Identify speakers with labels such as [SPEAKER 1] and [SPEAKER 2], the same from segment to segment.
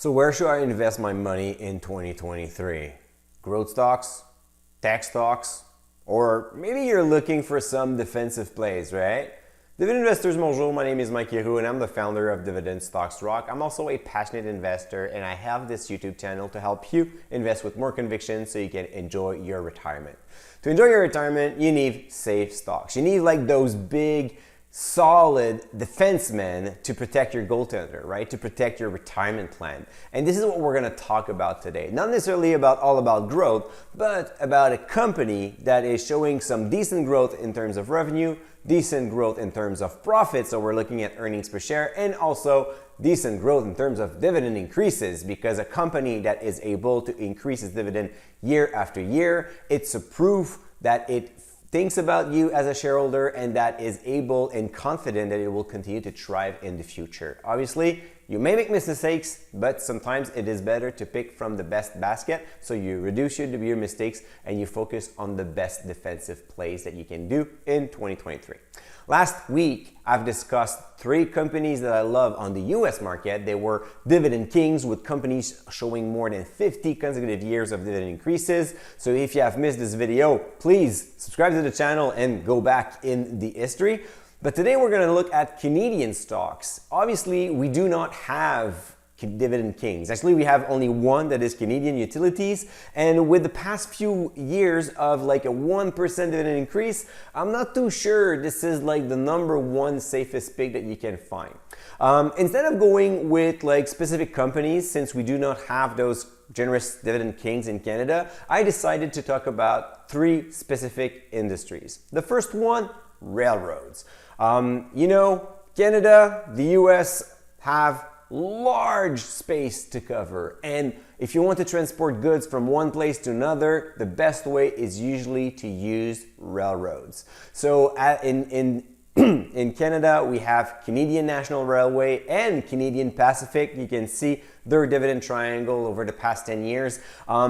[SPEAKER 1] So where should I invest my money in 2023? Growth stocks, tech stocks, or maybe you're looking for some defensive plays, right? Dividend investors, bonjour. My name is Mike Yehu and I'm the founder of Dividend Stocks Rock. I'm also a passionate investor and I have this YouTube channel to help you invest with more conviction so you can enjoy your retirement. To enjoy your retirement, you need safe stocks. You need like those big, solid defensemen to protect your goaltender, right? To protect your retirement plan. And this is what we're gonna talk about today. Not necessarily all about growth, but about a company that is showing some decent growth in terms of revenue, decent growth in terms of profit. So we're looking at earnings per share and also decent growth in terms of dividend increases, because a company that is able to increase its dividend year after year, it's a proof that it thinks about you as a shareholder and that is able and confident that it will continue to thrive in the future. Obviously, you may make mistakes, but sometimes it is better to pick from the best basket, so you reduce your mistakes and you focus on the best defensive plays that you can do in 2023. Last week, I've discussed 3 companies that I love on the US market. They were dividend kings with companies showing more than 50 consecutive years of dividend increases. So if you have missed this video, please subscribe to the channel and go back in the history. But today we're going to look at Canadian stocks. Obviously, we do not have dividend kings. Actually, we have only one, that is Canadian Utilities. And with the past few years of like a 1% dividend increase, I'm not too sure this is like the #1 safest pick that you can find. Instead of going with like specific companies, since we do not have those generous dividend kings in Canada, I decided to talk about 3 specific industries. The first one, railroads. Canada, the US have large space to cover, and if you want to transport goods from one place to another, the best way is usually to use railroads. So in Canada, we have Canadian National Railway and Canadian Pacific. You can see their dividend triangle over the past 10 years.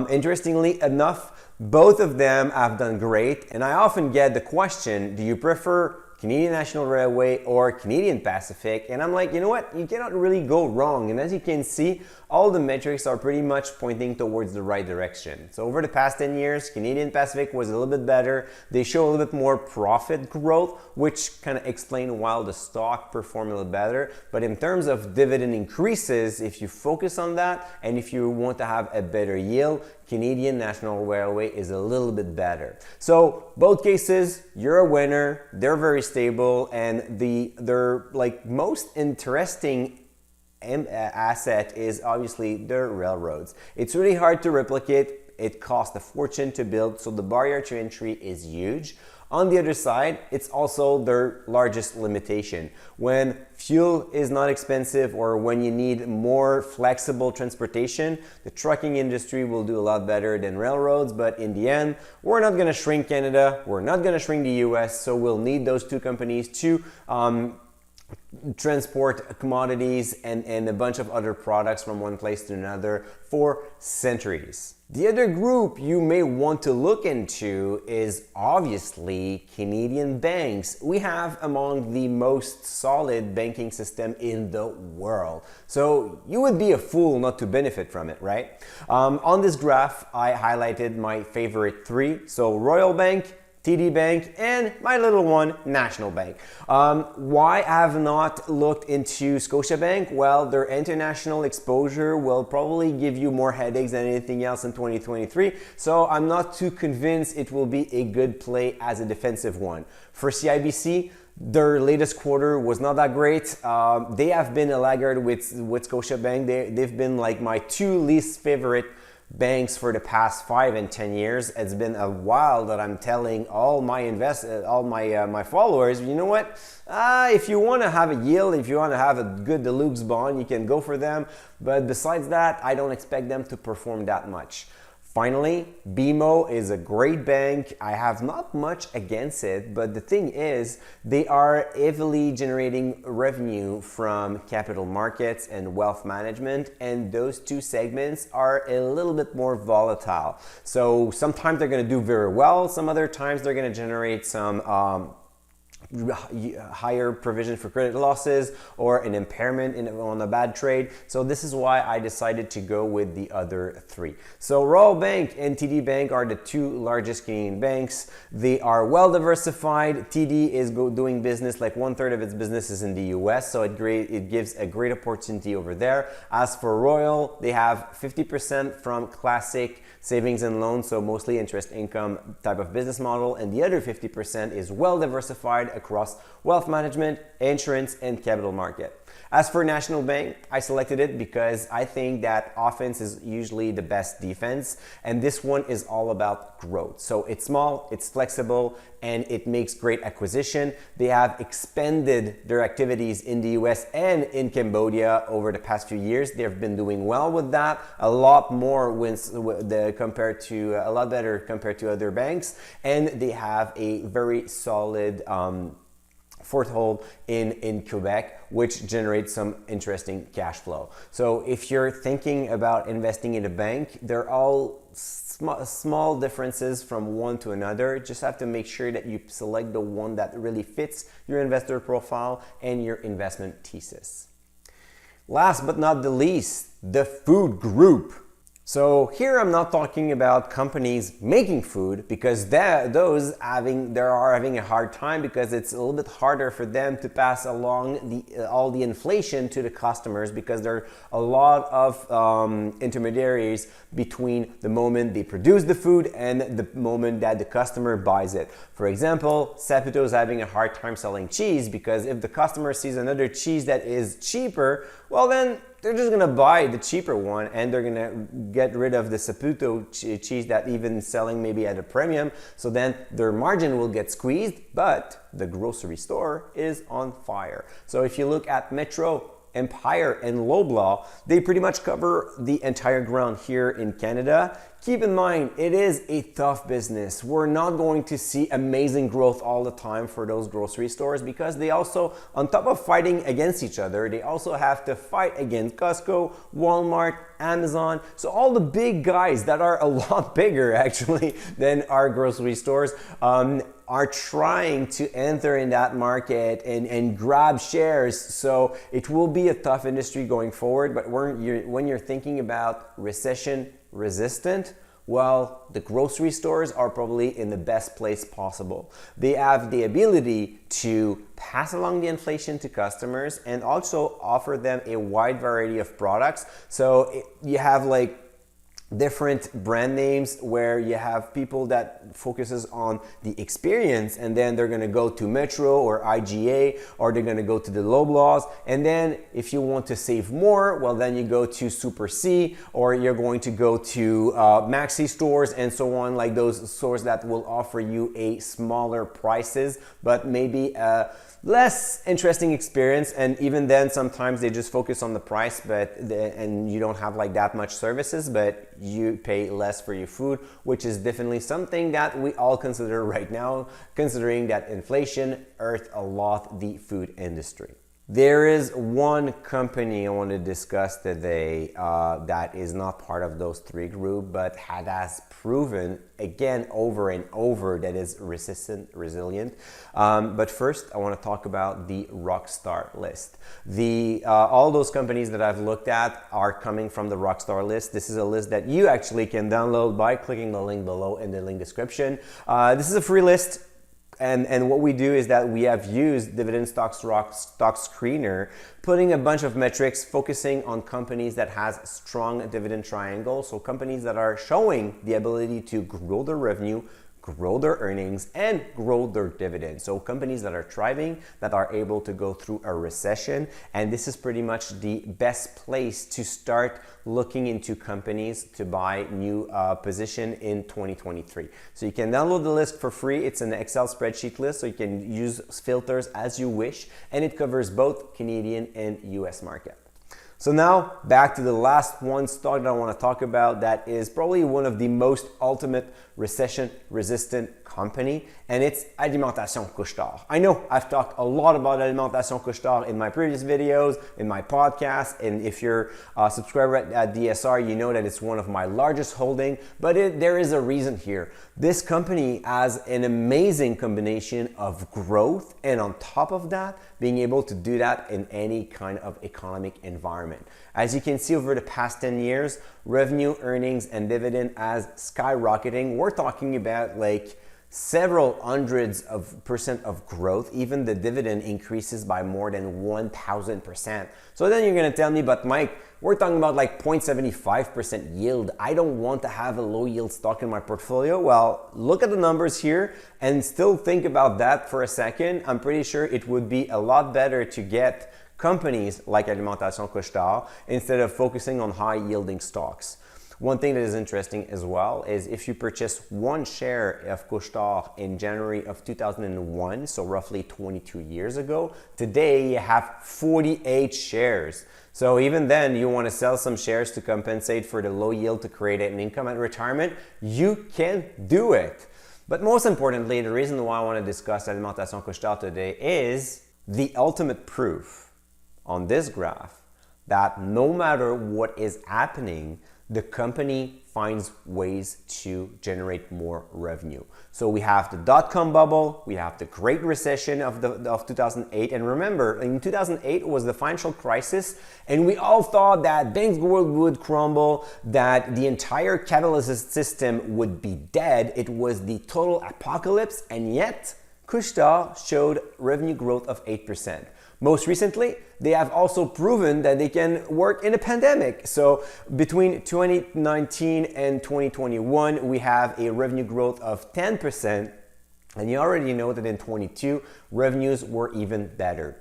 [SPEAKER 1] Interestingly enough, both of them have done great, and I often get the question, do you prefer Canadian National Railway or Canadian Pacific? And I'm like, you know what? You cannot really go wrong. And as you can see, all the metrics are pretty much pointing towards the right direction. So over the past 10 years, Canadian Pacific was a little bit better. They show a little bit more profit growth, which kind of explain why the stock performed a little better. But in terms of dividend increases, if you focus on that and if you want to have a better yield, Canadian National Railway is a little bit better. So both cases, you're a winner. They're very stable, and their like most interesting asset is obviously their railroads. It's really hard to replicate. It costs a fortune to build, so the barrier to entry is huge. On the other side, it's also their largest limitation. When fuel is not expensive or when you need more flexible transportation, the trucking industry will do a lot better than railroads. But in the end, we're not going to shrink Canada, we're not going to shrink the US, so we'll need those 2 companies to transport commodities and a bunch of other products from one place to another for centuries. The other group you may want to look into is obviously Canadian banks. We have among the most solid banking system in the world. So you would be a fool not to benefit from it, right? On this graph, I highlighted my favorite 3. So Royal Bank, TD Bank, and my little one, National Bank. Why I have not looked into Scotiabank? Well, their international exposure will probably give you more headaches than anything else in 2023, so I'm not too convinced it will be a good play as a defensive one. For CIBC, their latest quarter was not that great. They have been a laggard with Scotiabank. They've been like my 2 least favorite banks for the past 5 and 10 years. It's been a while that I'm telling all my my followers, you know what? If you want to have a yield, if you want to have a good deluxe bond, you can go for them. But besides that, I don't expect them to perform that much. Finally, BMO is a great bank. I have not much against it, but the thing is, they are heavily generating revenue from capital markets and wealth management, and those 2 segments are a little bit more volatile. So sometimes they're going to do very well, some other times they're going to generate some higher provision for credit losses or an impairment on a bad trade. So this is why I decided to go with the other three. So Royal Bank and TD Bank are the two largest Canadian banks. They are well diversified. TD is doing business, like 1/3 of its business is in the US, so it gives a great opportunity over there. As for Royal, they have 50% from classic savings and loans, so mostly interest income type of business model, and the other 50% is well diversified across wealth management, insurance, and capital market. As for National Bank, I selected it because I think that offense is usually the best defense, and this one is all about growth. So it's small, it's flexible, and it makes great acquisition. They have expanded their activities in the US and in Cambodia over the past few years. They've been doing well with that, a lot better compared to other banks, and they have a very solid foothold in Quebec, which generates some interesting cash flow. So if you're thinking about investing in a bank, they're all small differences from one to another. Just have to make sure that you select the one that really fits your investor profile and your investment thesis. Last but not the least, the food group. So here I'm not talking about companies making food, because those are having a hard time because it's a little bit harder for them to pass along all the inflation to the customers, because there are a lot of intermediaries between the moment they produce the food and the moment that the customer buys it. For example, Saputo is having a hard time selling cheese because if the customer sees another cheese that is cheaper, well then they're just gonna buy the cheaper one and they're gonna get rid of the Saputo cheese that even selling maybe at a premium. So then their margin will get squeezed, but the grocery store is on fire. So if you look at Metro, Empire, and Loblaw, they pretty much cover the entire ground here in Canada. Keep in mind, it is a tough business. We're not going to see amazing growth all the time for those grocery stores, because they also, on top of fighting against each other, they also have to fight against Costco, Walmart, Amazon. So all the big guys that are a lot bigger actually than our grocery stores are trying to enter in that market and grab shares. So it will be a tough industry going forward, but when you're thinking about recession resistant, well, the grocery stores are probably in the best place possible. They have the ability to pass along the inflation to customers and also offer them a wide variety of products. So you have like different brand names where you have people that focuses on the experience, and then they're going to go to Metro or IGA, or they're going to go to the Loblaws. And then if you want to save more, well then you go to Super C, or you're going to go to Maxi stores and so on, like those stores that will offer you a smaller prices but maybe less interesting experience. And even then sometimes they just focus on the price, and you don't have like that much services, but you pay less for your food, which is definitely something that we all consider right now, considering that inflation hurt a lot the food industry. There is one company I want to discuss today that is not part of those three groups, but has proven again over and over that is resilient. But first, I want to talk about the Rockstar list. All those companies that I've looked at are coming from the Rockstar list. This is a list that you actually can download by clicking the link below in the link description. This is a free list. And what we do is that we have used Dividend Stock Screener, putting a bunch of metrics focusing on companies that has strong dividend triangle. So companies that are showing the ability to grow their revenue, grow their earnings, and grow their dividends. So companies that are thriving, that are able to go through a recession. And this is pretty much the best place to start looking into companies to buy new position in 2023. So you can download the list for free. It's an Excel spreadsheet list, so you can use filters as you wish, and it covers both Canadian and US market. So now back to the last one stock that I want to talk about that is probably one of the most ultimate recession resistant company, and it's Alimentation Couche-Tard. I know I've talked a lot about Alimentation Couche-Tard in my previous videos, in my podcast, and if you're a subscriber at DSR, you know that it's one of my largest holding, but there is a reason here. This company has an amazing combination of growth, and on top of that, being able to do that in any kind of economic environment. As you can see over the past 10 years, revenue, earnings, and dividend as skyrocketing. We're talking about like several hundreds of % of growth. Even the dividend increases by more than 1,000%. So then you're gonna tell me, but Mike, we're talking about like 0.75% yield. I don't want to have a low yield stock in my portfolio. Well, look at the numbers here and still think about that for a second. I'm pretty sure it would be a lot better to get companies like Alimentation Couche-Tard instead of focusing on high yielding stocks. One thing that is interesting as well is if you purchase one share of Couche-Tard in January of 2001, so roughly 22 years ago, today you have 48 shares. So even then, you want to sell some shares to compensate for the low yield to create an income at retirement, you can do it. But most importantly, the reason why I want to discuss Alimentation Couche-Tard today is the ultimate proof on this graph that no matter what is happening, the company finds ways to generate more revenue. So we have the dot-com bubble, we have the Great Recession of 2008, and remember, in 2008 was the financial crisis, and we all thought that banks would crumble, that the entire capitalist system would be dead. It was the total apocalypse, and yet Couche-Tard showed revenue growth of 8%. Most recently, they have also proven that they can work in a pandemic. So between 2019 and 2021, we have a revenue growth of 10%. And you already know that in 22, revenues were even better.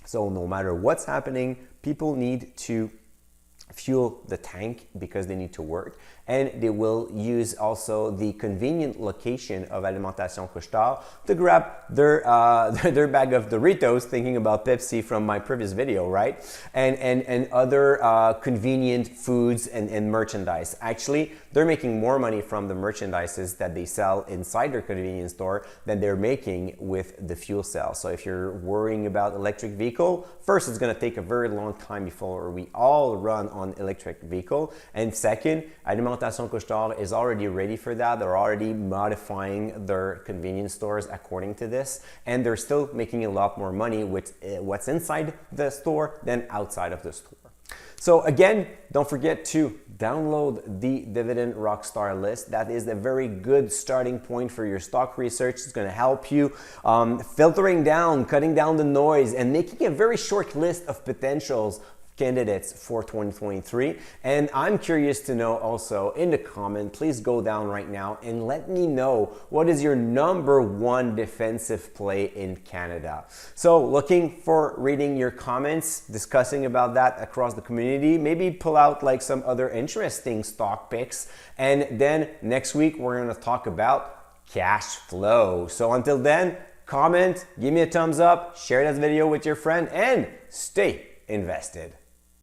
[SPEAKER 1] So no matter what's happening, people need to fuel the tank because they need to work, and they will use also the convenient location of Alimentation Couche-Tard to grab their bag of Doritos, thinking about Pepsi from my previous video, right? And other convenient foods and merchandise. Actually, they're making more money from the merchandises that they sell inside their convenience store than they're making with the fuel cell. So if you're worrying about electric vehicle, first, it's gonna take a very long time before we all run on electric vehicle. And second, Alimentation Couche-Tard is already ready for that. They're already modifying their convenience stores according to this, and they're still making a lot more money with what's inside the store than outside of the store. So again, don't forget to download the Dividend Rockstar list. That is a very good starting point for your stock research. It's going to help you filtering down, cutting down the noise, and making a very short list of potentials candidates for 2023. And I'm curious to know also in the comment, please go down right now and let me know what is your #1 defensive play in Canada. So looking for reading your comments, discussing about that across the community, maybe pull out like some other interesting stock picks. And then next week, we're going to talk about cash flow. So until then, comment, give me a thumbs up, share this video with your friend, and stay invested.